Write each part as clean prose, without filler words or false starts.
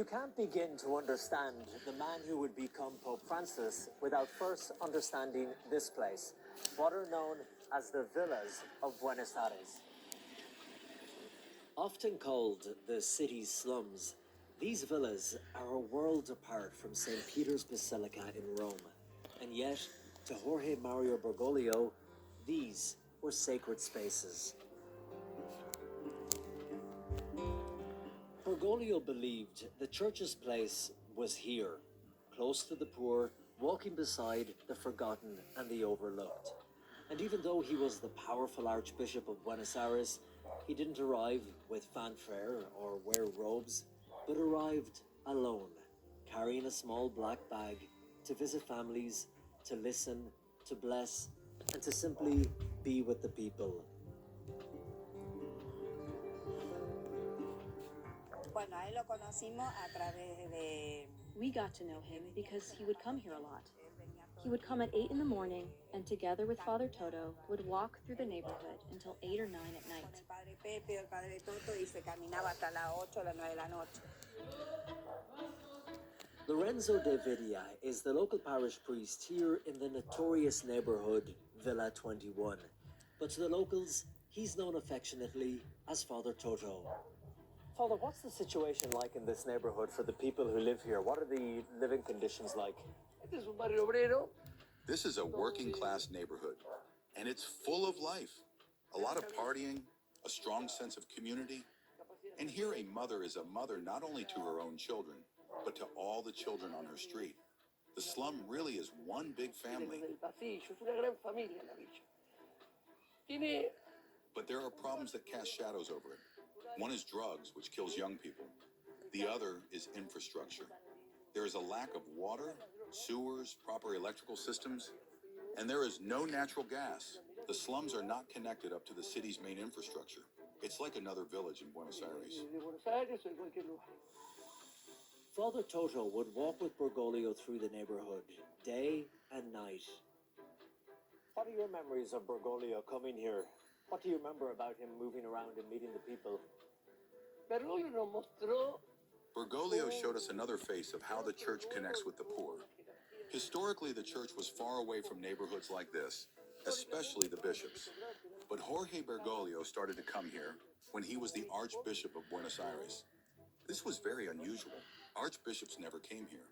You can't begin to understand the man who would become Pope Francis without first understanding this place, what are known as the villas of Buenos Aires. Often called the city's slums, these villas are a world apart from St. Peter's Basilica in Rome. And yet, to Jorge Mario Bergoglio, these were sacred spaces. Bergoglio believed the church's place was here, close to the poor, walking beside the forgotten and the overlooked. And even though he was the powerful Archbishop of Buenos Aires, he didn't arrive with fanfare or wear robes, but arrived alone, carrying a small black bag to visit families, to listen, to bless, and to simply be with the people. We got to know him because he would come here a lot. He would come at 8 in the morning and together with Father Toto would walk through the neighborhood until 8 or 9 at night. Lorenzo de Vidia is the local parish priest here in the notorious neighborhood Villa 21. But to the locals, he's known affectionately as Father Toto. Father, what's the situation like in this neighborhood for the people who live here? What are the living conditions like? This is a working class neighborhood, and it's full of life. A lot of partying, a strong sense of community. And here a mother is a mother not only to her own children, but to all the children on her street. The slum really is one big family. But there are problems that cast shadows over it. One is drugs, which kills young people. The other is infrastructure. There is a lack of water, sewers, proper electrical systems, and there is no natural gas. The slums are not connected up to the city's main infrastructure. It's like another village in Buenos Aires. Father Toto would walk with Bergoglio through the neighborhood, day and night. What are your memories of Bergoglio coming here? What do you remember about him moving around and meeting the people? Bergoglio showed us another face of how the church connects with the poor. Historically, the church was far away from neighborhoods like this, especially the bishops. But Jorge Bergoglio started to come here when he was the Archbishop of Buenos Aires. This was very unusual. Archbishops never came here.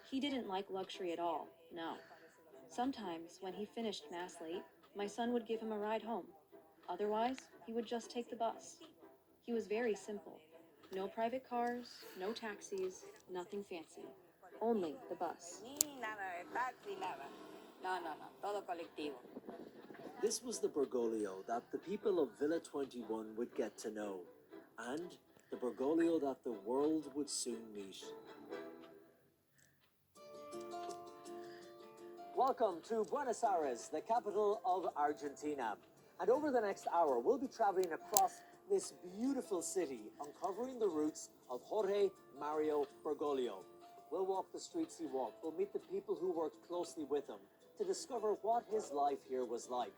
He didn't like luxury at all, no. Sometimes, when he finished Mass late, my son would give him a ride home. Otherwise, he would just take the bus. He was very simple. No private cars, no taxis, nothing fancy. Only the bus. This was the Bergoglio that the people of Villa 21 would get to know, and the Bergoglio that the world would soon meet. Welcome to Buenos Aires, the capital of Argentina. And over the next hour, we'll be traveling across this beautiful city, uncovering the roots of Jorge Mario Bergoglio. We'll walk the streets he walked. We'll meet the people who worked closely with him to discover what his life here was like.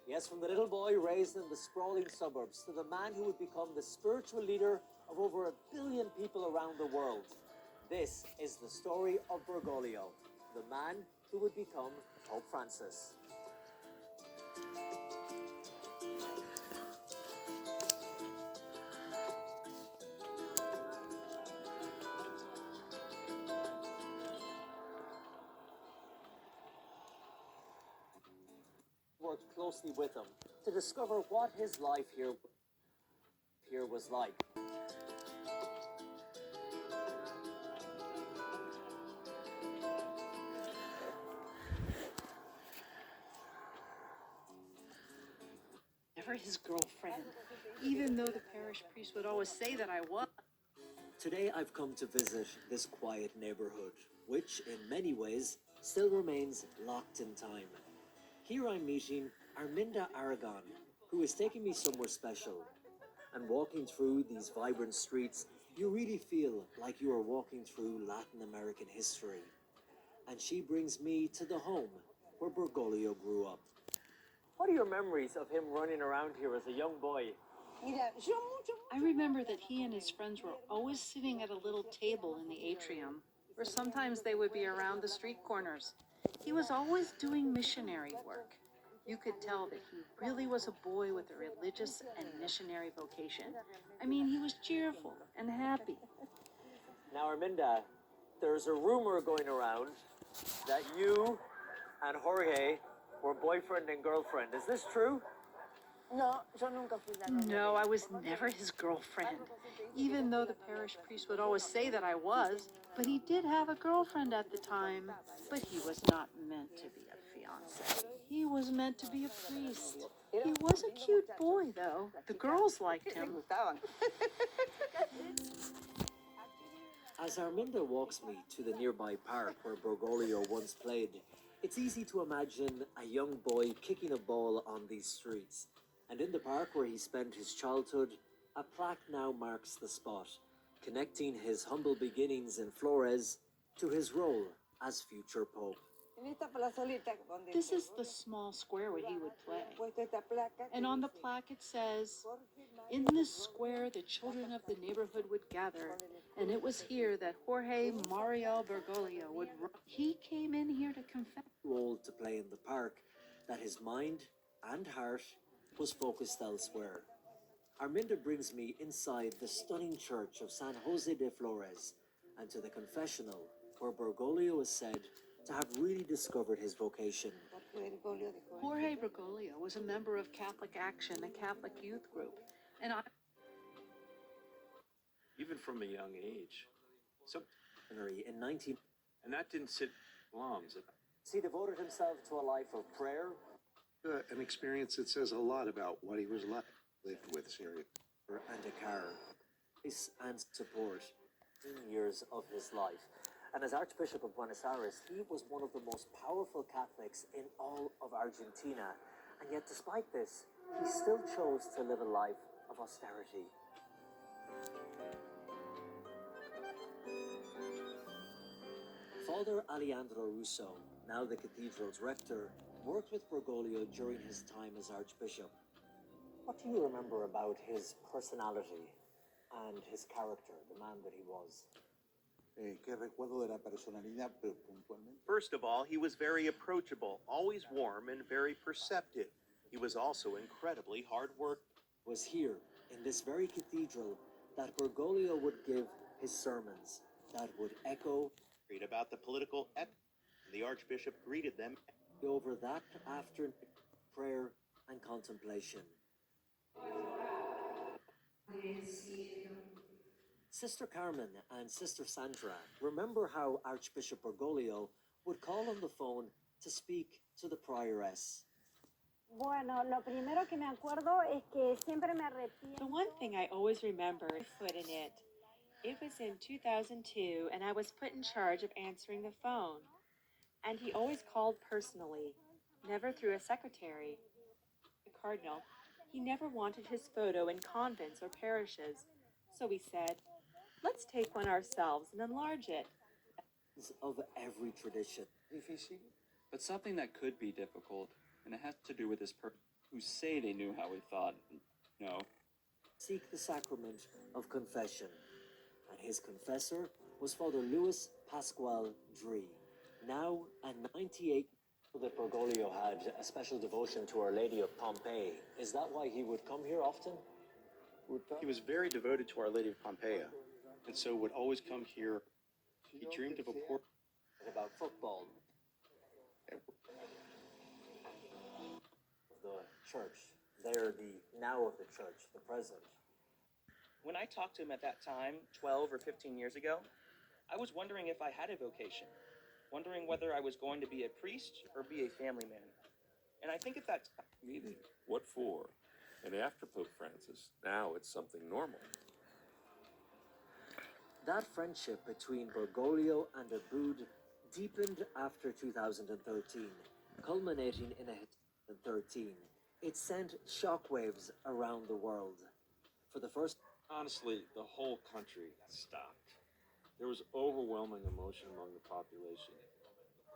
Yes, from the little boy raised in the sprawling suburbs to the man who would become the spiritual leader of over 1 billion people around the world. This is the story of Bergoglio, the man who would become Pope Francis. Worked closely with him to discover what his life here was like. Never his girlfriend, even though the parish priest would always say that I was. Today I've come to visit this quiet neighborhood, which in many ways still remains locked in time. Here I'm meeting Arminda Aragon, who is taking me somewhere special. And walking through these vibrant streets, you really feel like you are walking through Latin American history. And she brings me to the home where Bergoglio grew up. What are your memories of him running around here as a young boy? I remember that he and his friends were always sitting at a little table in the atrium, or sometimes they would be around the street corners. He was always doing missionary work. You could tell that he really was a boy with a religious and missionary vocation. I mean, he was cheerful and happy. Now, Arminda, there's a rumor going around that you and Jorge were boyfriend and girlfriend. Is this true? No, I was never his girlfriend, even though the parish priest would always say that I was. But he did have a girlfriend at the time, but he was not meant to be a fiancé. He was meant to be a priest. He was a cute boy, though. The girls liked him. As Arminda walks me to the nearby park where Bergoglio once played, it's easy to imagine a young boy kicking a ball on these streets. And in the park where he spent his childhood, a plaque now marks the spot, connecting his humble beginnings in Flores to his role as future Pope. This is the small square where he would play. And on the plaque it says, "In this square the children of the neighborhood would gather, and it was here that Jorge Mario Bergoglio would run." He came in here to confess. Too old to play in the park, that his mind and heart was focused elsewhere. Arminda brings me inside the stunning church of San Jose de Flores and to the confessional where Bergoglio is said to have really discovered his vocation. Jorge Bergoglio was a member of Catholic Action, a Catholic youth group, and even from a young age. So, In 19, and that didn't sit bombs. he devoted himself to a life of prayer An experience that says a lot about what he was like, lived with Syria. and a car, peace and support in years of his life. And as Archbishop of Buenos Aires, he was one of the most powerful Catholics in all of Argentina. And yet, despite this, he still chose to live a life of austerity. Father Alejandro Russo, now the cathedral's rector, worked with Bergoglio during his time as Archbishop. What do you remember about his personality and his character, the man that he was? ¿Qué recuerdo de la personalidad, pero puntualmente? First of all, he was very approachable, always warm and very perceptive. He was also incredibly hard work. It was here, in this very cathedral, that Bergoglio would give his sermons that would echo Read about the political the Archbishop greeted them. over that after prayer and contemplation. Sister Carmen and Sister Sandra remember how Archbishop Bergoglio would call on the phone to speak to the prioress. Bueno, lo primero que me acuerdo es que siempre me arrepiento. The one thing I always remember is foot in it. It was in 2002, and I was put in charge of answering the phone. And he always called personally, never through a secretary. The cardinal, he never wanted his photo in convents or parishes, so we said, let's take one ourselves and enlarge it. Of every tradition. Difícil, but something that could be difficult, and it has to do with this person who say they knew how we thought. No. Seek the sacrament of confession. And his confessor was Father Luis Pascual Dre, now at 98. That Bergoglio had a special devotion to Our Lady of Pompeii. Is that why he would come here often? He was very devoted to Our Lady of Pompeii, and so would always come here. He dreamed of a poor. About football. The church. They're the now of the church, the present. When I talked to him at that time, 12 or 15 years ago, I was wondering if I had a vocation, wondering whether I was going to be a priest or be a family man. And I think at that time, Meeting. What for? And after Pope Francis, now it's something normal. That friendship between Bergoglio and Aboud deepened after 2013, culminating in a hit in 2013. It sent shockwaves around the world. For the first Honestly, the whole country stopped. There was overwhelming emotion among the population.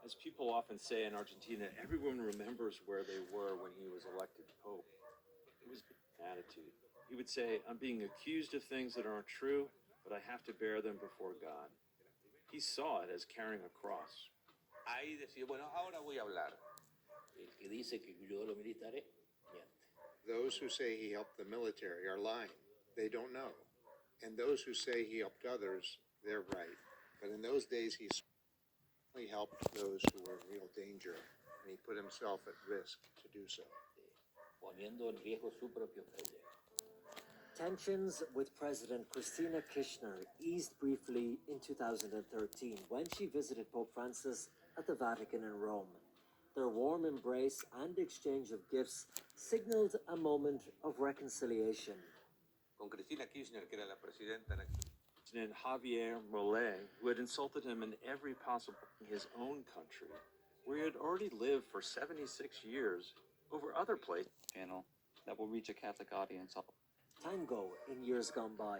As people often say in Argentina, everyone remembers where they were when he was elected Pope. It was an attitude. He would say, I'm being accused of things that aren't true, but I have to bear them before God. He saw it as carrying a cross. Ahí decía, bueno, ahora voy a hablar. El que dice que ayudó a los militares, miente. Those who say he helped the military are lying. They don't know. And those who say he helped others, they're right. But in those days, he certainly helped those who were in real danger, and he put himself at risk to do so. Poniendo en riesgo su propio pellejo. Tensions with President Christina Kirchner eased briefly in 2013 when she visited Pope Francis at the Vatican in Rome. Their warm embrace and exchange of gifts signaled a moment of reconciliation. Con Cristina Kirchner, que era la presidenta en aquel President Javier Milei, who had insulted him in every possible way in his own country, where he had already lived for 76 years over other places. Channel that will reach a Catholic audience. Tango in years gone by,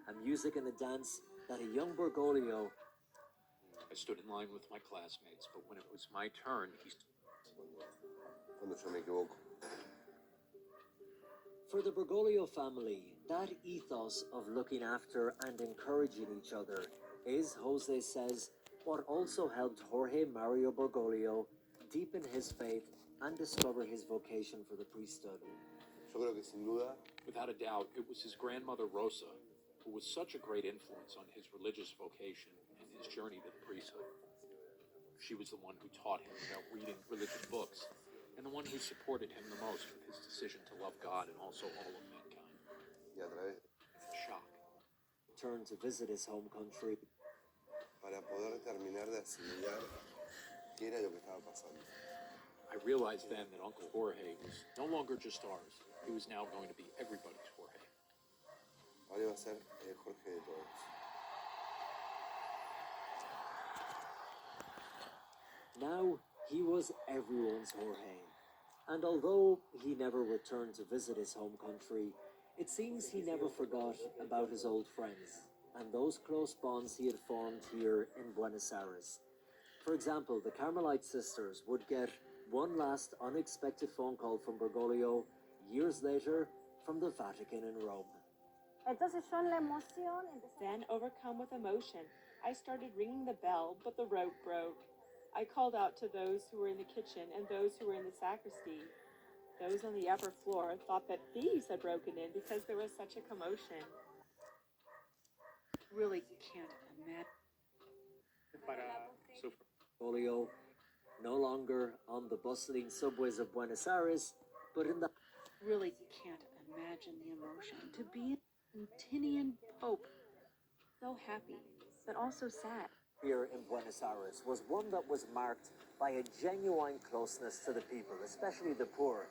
a music and a dance that a young Bergoglio I stood in line with my classmates, but when it was my turn, Cuando yo me equivoco. For the Bergoglio family, that ethos of looking after and encouraging each other is, Jose says, what also helped Jorge Mario Bergoglio deepen his faith and discover his vocation for the priesthood. Yo creo que sin duda, without a doubt, it was his grandmother Rosa, who was such a great influence on his religious vocation and his journey to the priesthood. She was the one who taught him about reading religious books, and the one who supported him the most with his decision to love God and also all of mankind. y a través The shock. Turned to visit his home country. para poder terminar de asimilar qué era lo que estaba pasando. I realized then that Uncle Jorge was no longer just ours. He was now going to be everybody's Jorge. Ahora iba a ser el Jorge de todos. Now he was everyone's Jorge. And although he never returned to visit his home country, it seems he never forgot about his old friends and those close bonds he had formed here in Buenos Aires. For example, the Carmelite sisters would get one last unexpected phone call from Bergoglio years later from the Vatican in Rome. Entonces yo en la emoción empecé. Then, overcome with emotion, I started ringing the bell, but the rope broke. I called out to those who were in the kitchen and those who were in the sacristy. Those on the upper floor thought that thieves had broken in because there was such a commotion. Really can't imagine. So Bergoglio, no longer on the bustling subways of Buenos Aires, but in the Really can't imagine the emotion to be an Argentinian Pope. So happy, but also sad. here in Buenos Aires was one that was marked by a genuine closeness to the people, especially the poor.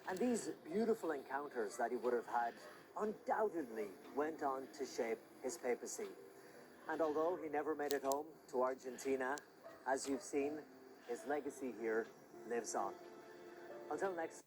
And these beautiful encounters that he would have had undoubtedly went on to shape his papacy. And although he never made it home to Argentina, as you've seen, his legacy here lives on. Until next